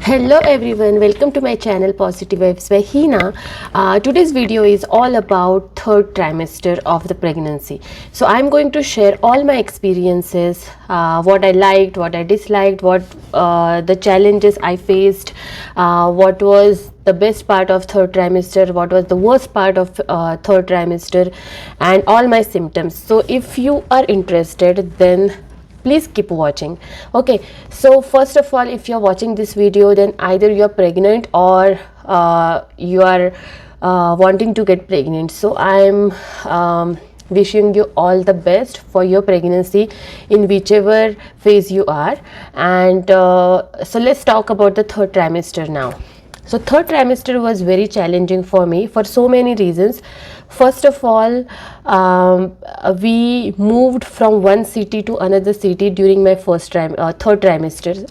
Hello everyone, welcome to my channel Positive Vibes by Heena. Today's video is all about third trimester of the pregnancy. So I'm going to share all my experiences, what I liked, what I disliked, what the challenges I faced, what was the best part of third trimester, what was the worst part of third trimester, and all my symptoms. So if you are interested, then please keep watching. Okay, so first of all, if you're watching this video, then either you're pregnant or you are wanting to get pregnant. So I'm wishing you all the best for your pregnancy in whichever phase you are. And so let's talk about the third trimester now. So third trimester was very challenging for me for so many reasons. First of all, we moved from one city to another city during my third trimester,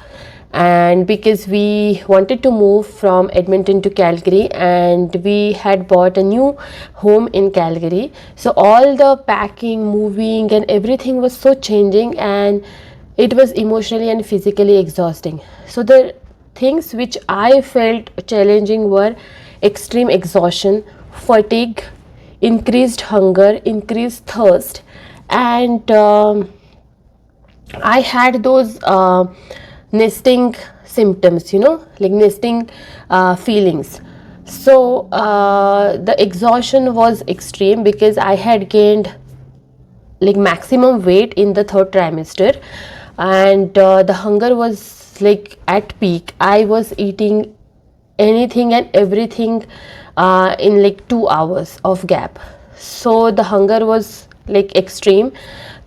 and because we wanted to move from Edmonton to Calgary, and we had bought a new home in Calgary. So all the packing, moving, and everything was so changing, and it was emotionally and physically exhausting. So the things which I felt challenging were extreme exhaustion, fatigue, increased hunger, increased thirst, and I had those nesting symptoms, like nesting feelings. So the exhaustion was extreme because I had gained like maximum weight in the third trimester, and the hunger was like at peak. I was eating anything and everything in like 2 hours of gap. So the hunger was like extreme,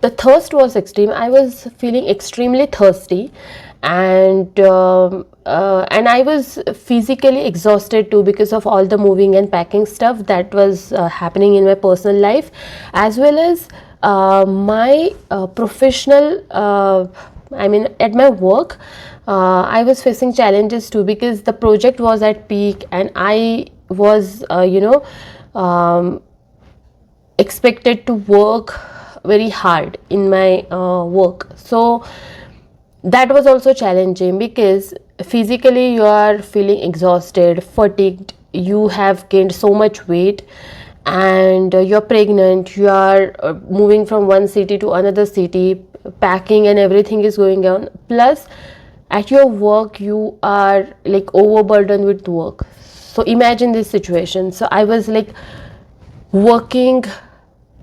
the thirst was extreme. I was feeling extremely thirsty, and I was physically exhausted too because of all the moving and packing stuff that was happening in my personal life, as well as my professional at my work. I was facing challenges too because the project was at peak, and I was expected to work very hard in my work. So that was also challenging because physically you are feeling exhausted, fatigued, you have gained so much weight, and you're pregnant, you are moving from one city to another city, packing and everything is going on, plus at your work you are like overburdened with work. So imagine this situation. So I was like working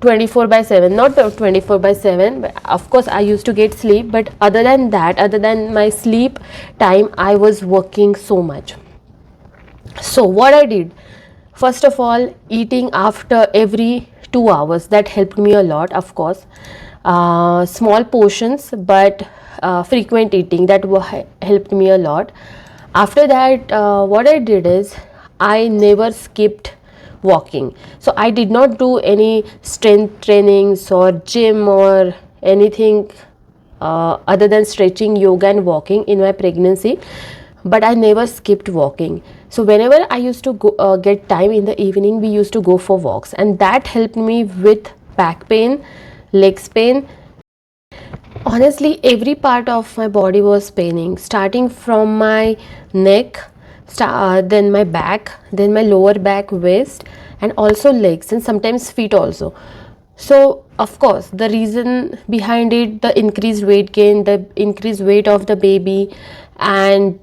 24/7, not 24/7, but of course I used to get sleep, but other than that, other than my sleep time, I was working so much. So what I did, first of all, eating after every 2 hours, that helped me a lot. Of course, small portions, but frequent eating, that helped me a lot. After that, what I did is I never skipped walking. So I did not do any strength trainings or gym or anything other than stretching, yoga and walking in my pregnancy, but I never skipped walking. So whenever I used to go, get time in the evening, we used to go for walks, and that helped me with back pain, legs pain. Honestly, every part of my body was paining, starting from my neck, then my back, then my lower back, waist, and also legs, and sometimes feet also. So of course the reason behind it, the increased weight gain, the increased weight of the baby, and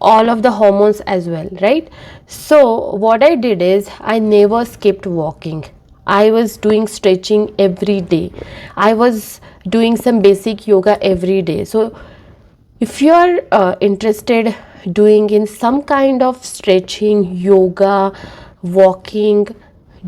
all of the hormones as well, right? So what I did is I never skipped walking. I was doing stretching every day. I was doing some basic yoga every day. So if you are interested doing in some kind of stretching, yoga, walking,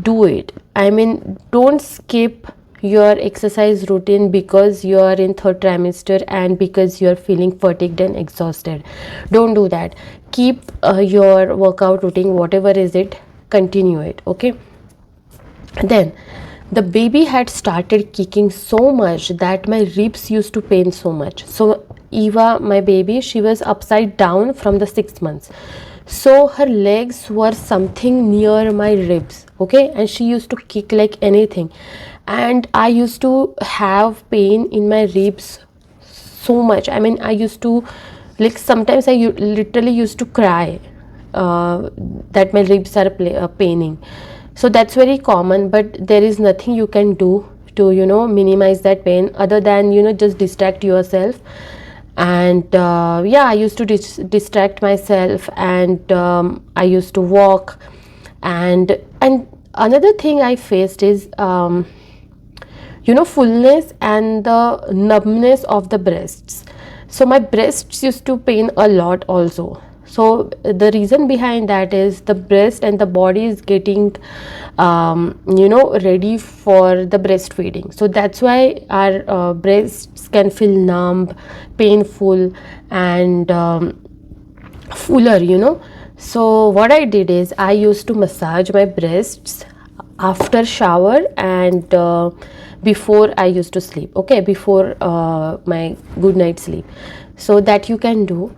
do it. I mean, don't skip your exercise routine because you are in third trimester and because you are feeling fatigued and exhausted. Don't do that. Keep your workout routine, whatever is it, continue it. Okay. Then the baby had started kicking so much that my ribs used to pain so much. So Eva, my baby, she was upside down from the 6 months. So her legs were something near my ribs, okay, and she used to kick like anything, and I used to have pain in my ribs so much. I mean, I used to like sometimes literally used to cry that my ribs are paining. So that's very common, but there is nothing you can do to minimize that pain other than just distract yourself. And yeah, I used to distract myself, and I used to walk. And another thing I faced is fullness and the numbness of the breasts. So my breasts used to pain a lot also. So the reason behind that is the breast and the body is getting ready for the breastfeeding. So that's why our breasts can feel numb, painful, and fuller. So what I did is I used to massage my breasts after shower and before I used to sleep, okay, before my good night sleep. So that you can do.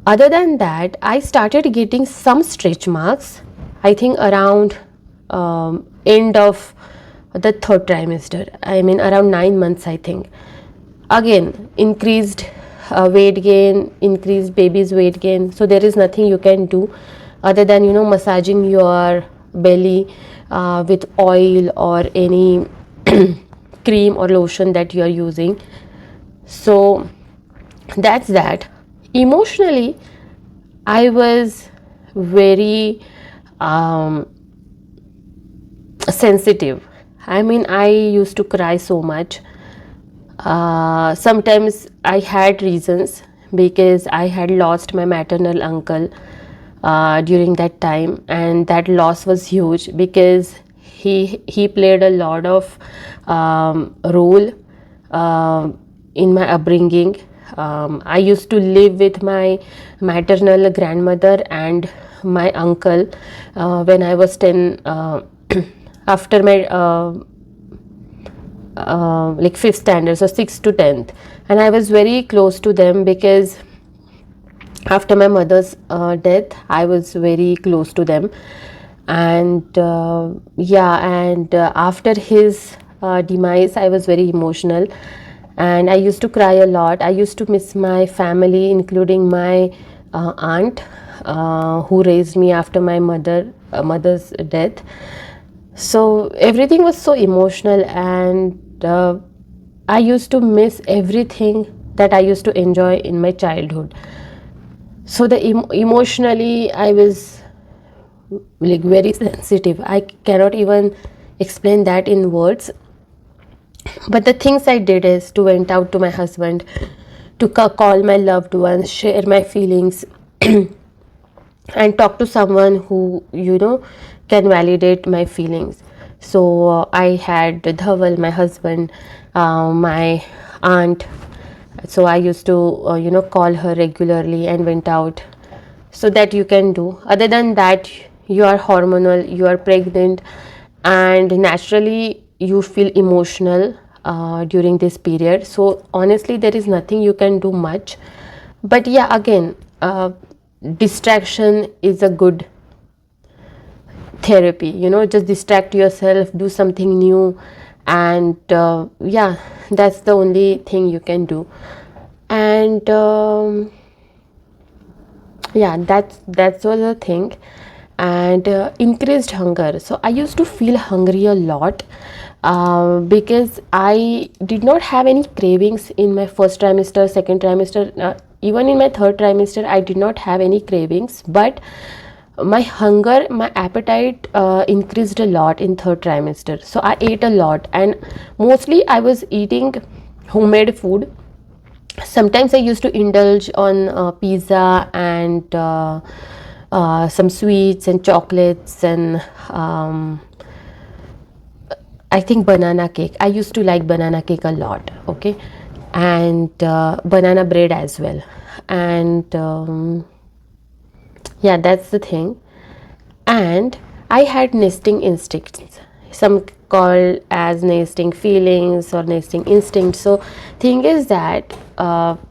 Other than that, I started getting some stretch marks, I think around end of the third trimester, I mean around 9 months, I think. Again, increased weight gain, increased baby's weight gain. So there is nothing you can do other than massaging your belly with oil or any cream or lotion that you are using. So that's that. Emotionally, I was very sensitive. I mean, I used to cry so much. Sometimes I had reasons because I had lost my maternal uncle during that time, and that loss was huge because he played a lot of role in my upbringing. I used to live with my maternal grandmother and my uncle when I was 10 after my like 5th standard, so 6th to 10th, and I was very close to them because after my mother's death I was very close to them. And after his demise I was very emotional, and I used to cry a lot. I used to miss my family, including my aunt who raised me after my mother's death. So everything was so emotional, and I used to miss everything that I used to enjoy in my childhood. So the emotionally I was like very sensitive. I cannot even explain that in words. But the things I did is to went out to my husband, to call my loved ones, share my feelings, and talk to someone who can validate my feelings. So I had Dhaval, my husband, my aunt. So I used to call her regularly and went out. So that you can do. Other than that, you are hormonal, you are pregnant, and naturally you feel emotional during this period. So honestly there is nothing you can do much. But yeah, again, distraction is a good therapy. Just distract yourself, do something new, and yeah, that's the only thing you can do. And yeah, that was the thing. And increased hunger. So I used to feel hungry a lot because I did not have any cravings in my first trimester, second trimester, even in my third trimester I did not have any cravings. But my hunger, my appetite increased a lot in third trimester. So I ate a lot, and mostly I was eating homemade food. Sometimes I used to indulge on pizza and some sweets and chocolates, and I think banana cake. I used to like banana cake a lot, okay, and banana bread as well. And yeah, that's the thing. And I had nesting instincts, some call as nesting feelings or nesting instincts. So thing is that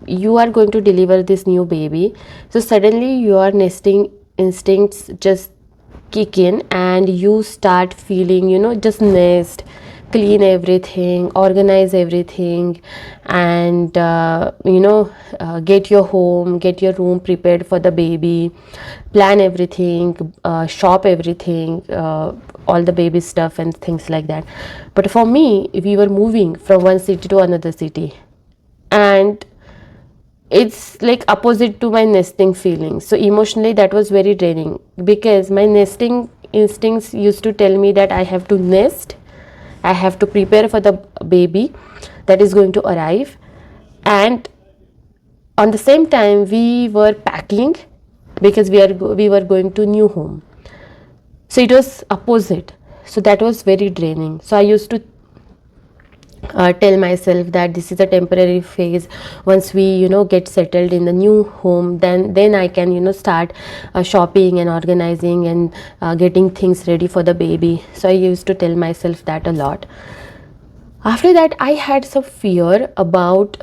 you are going to deliver this new baby, so suddenly your nesting instincts just kick in and you start feeling just nest, clean everything, organize everything, and get your home, get your room prepared for the baby, plan everything, shop everything, all the baby stuff and things like that. But for me, we were moving from one city to another city, and it's like opposite to my nesting feeling. So emotionally that was very draining, because my nesting instincts used to tell me that I have to nest, I have to prepare for the baby that is going to arrive, and on the same time we were packing because we were going to new home. So it was opposite. So that was very draining. So I used to tell myself that this is a temporary phase. Once we get settled in the new home, then I can start shopping and organizing and getting things ready for the baby. So I used to tell myself that a lot. After that, I had some fear about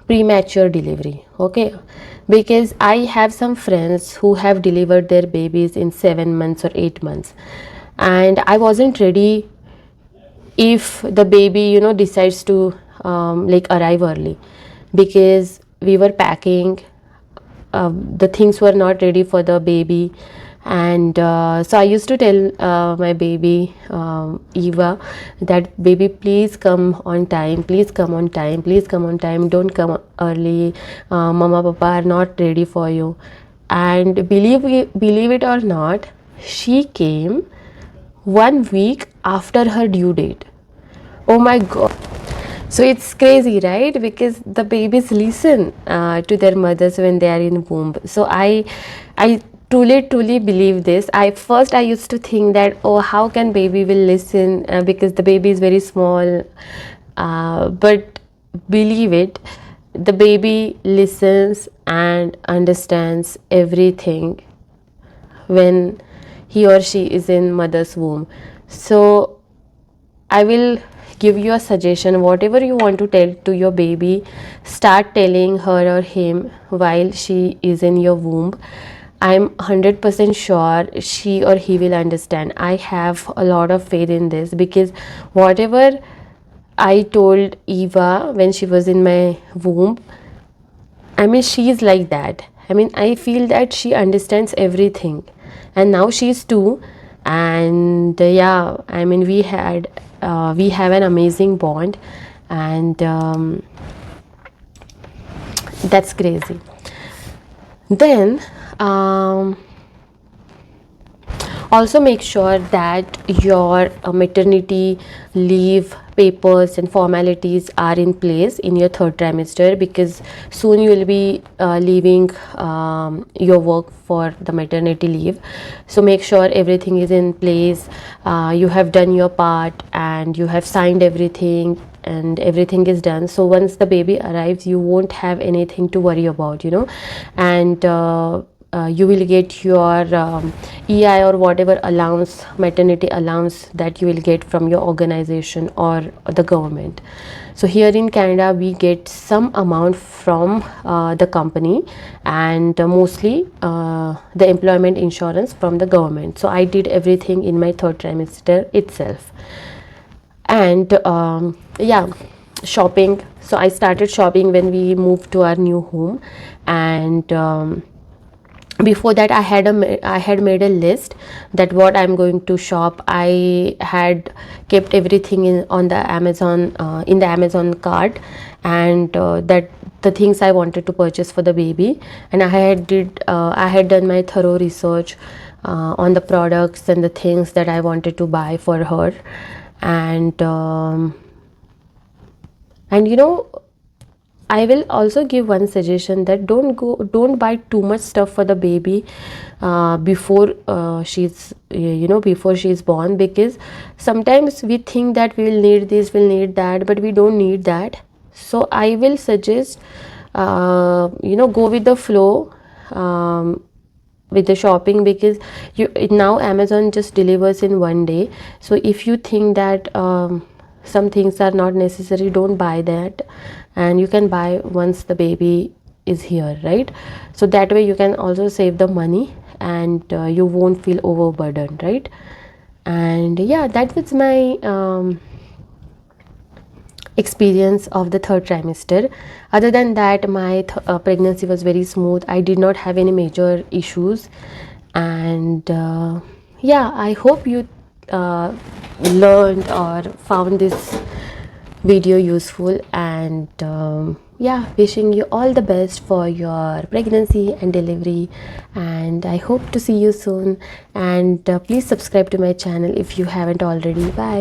premature delivery, okay, because I have some friends who have delivered their babies in 7 months or 8 months, and I wasn't ready if the baby decides to like arrive early, because we were packing, the things were not ready for the baby. And so I used to tell my baby Eva that, baby, please come on time, please come on time, please come on time, don't come early, mama papa are not ready for you. And believe it or not, she came 1 week after her due date. Oh my god. So it's crazy, right? Because the babies listen to their mothers when they are in womb. So I truly believe this. I used to think that, oh, how can baby will listen, because the baby is very small. But believe it, the baby listens and understands everything when he or she is in mother's womb. So I will give you a suggestion. Whatever you want to tell to your baby, start telling her or him while she is in your womb. I'm 100% sure she or he will understand. I have a lot of faith in this, because whatever I told Eva when she was in my womb, I mean, she is like that. I mean, I feel that she understands everything, and now she's 2. And yeah, I mean, we have an amazing bond, and that's crazy. Then also make sure that your maternity leave papers and formalities are in place in your 3rd trimester, because soon you will be leaving your work for the maternity leave. So make sure everything is in place, you have done your part and you have signed everything, and everything is done. So once the baby arrives, you won't have anything to worry about, and you will get your EI or whatever allowance, maternity allowance, that you will get from your organization or the government. So here in Canada, we get some amount from the company, and mostly the employment insurance from the government. So I did everything in my 3rd trimester itself. And yeah, shopping. So I started shopping when we moved to our new home, and before that I had made a list that what I'm going to shop. I had kept everything on the Amazon, in the Amazon cart, and that the things I wanted to purchase for the baby. And I had done my thorough research on the products and the things that I wanted to buy for her. And I will also give one suggestion, that don't buy too much stuff for the baby before she's born, because sometimes we think that we will need this, we'll need that, but we don't need that. So I will suggest go with the flow with the shopping, because now Amazon just delivers in 1 day. So if you think that some things are not necessary, don't buy that, and you can buy once the baby is here, right? So that way you can also save the money, and you won't feel overburdened, right? And yeah, that was my experience of the third trimester. Other than that, my pregnancy was very smooth. I did not have any major issues. And yeah, I hope you learned or found this video useful. And yeah, wishing you all the best for your pregnancy and delivery, and I hope to see you soon. And please subscribe to my channel if you haven't already. Bye.